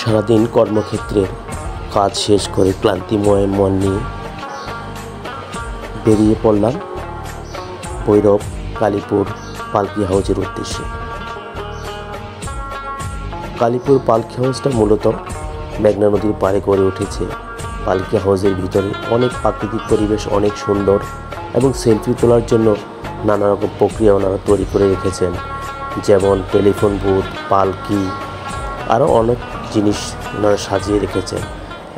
সারাদিন কর্মক্ষেত্রের কাজ শেষ করে ক্লান্তিময় মন নিয়ে বেরিয়ে পড়লাম ভৈরব কালীপুর পালকি হাউজের উদ্দেশ্যে। কালীপুর পালকি হাউসটা মূলত মেঘনা নদীর পাড়ে গড়ে উঠেছে। পালকি হাউসের ভিতরে অনেক প্রাকৃতিক পরিবেশ, অনেক সুন্দর, এবং সেলফি তোলার জন্য নানা রকম প্রক্রিয়া ওনারা তৈরি করে রেখেছেন, যেমন টেলিফোন বুথ, পালকি, আরও অনেক জিনিস ওনারা সাজিয়ে রেখেছেন।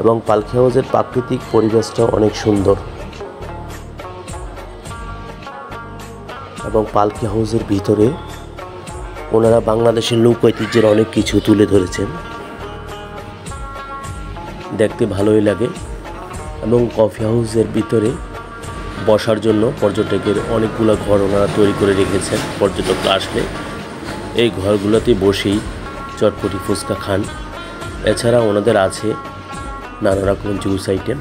এবং পালকি হাউসের প্রাকৃতিক পরিবেশটাও অনেক সুন্দর। এবং পালকি হাউসের ভিতরে ওনারা বাংলাদেশের লোক ঐতিহ্যের অনেক কিছু তুলে ধরেছেন, দেখতে ভালোই লাগে। এবং কফি হাউসের ভিতরে বসার জন্য পর্যটকের অনেকগুলো ঘর ওনারা তৈরি করে রেখেছেন। পর্যটকরা আসলে এই ঘরগুলোতে বসেই চটপটি ফুচকা খান। এছাড়া ওনাদের আছে নানা রকম জুস আইটেম।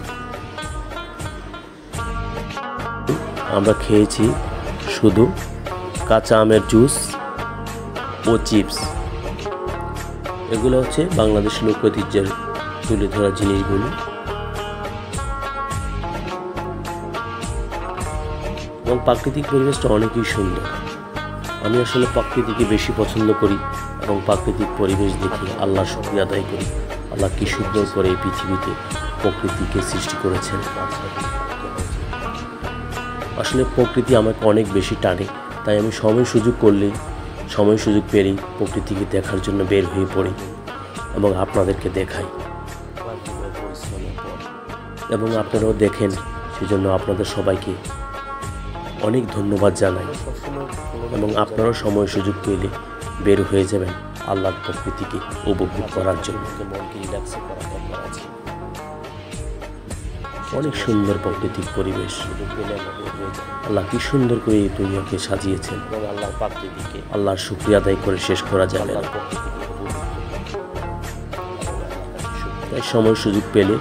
আমরা খেয়েছি শুধু কাঁচা আমের জুস ও চিপস। এগুলো হচ্ছে বাংলাদেশ লোক ঐতিহ্যের তুলে ধরা জিনিসগুলো। এবং প্রাকৃতিক পরিবেশটা অনেকই সুন্দর। আমি আসলে প্রকৃতিকে বেশি পছন্দ করি এবং প্রাকৃতিক পরিবেশ দেখে আল্লাহর শুকরিয়া আদায় করি। আল্লাহ কি সুন্দর করে এই পৃথিবীতে প্রকৃতিকে সৃষ্টি করেছেন। আসলে প্রকৃতি আমাকে অনেক বেশি টানে, তাই আমি সময় সুযোগ পেলেই প্রকৃতিকে দেখার জন্য বের হয়ে পড়ি এবং আপনাদেরকে দেখাই, এবং আপনারাও দেখেন। সেজন্য আপনাদের সবাইকে অনেক ধন্যবাদ জানাই। এবং আপনারাও সময় সুযোগ পেলে বের হয়ে যাবেন আল্লাহর প্রকৃতিকে উপভোগ করার জন্য। অনেক সুন্দর প্রাকৃতিক পরিবেশ। আল্লাহ কি সুন্দর করে এই দুনিয়াকে সাজিয়েছেন। আল্লাহর শুকরিয়া আদায় করে শেষ করা যাবে না। তাই সময় সুযোগ পেলে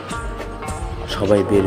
সবাই বের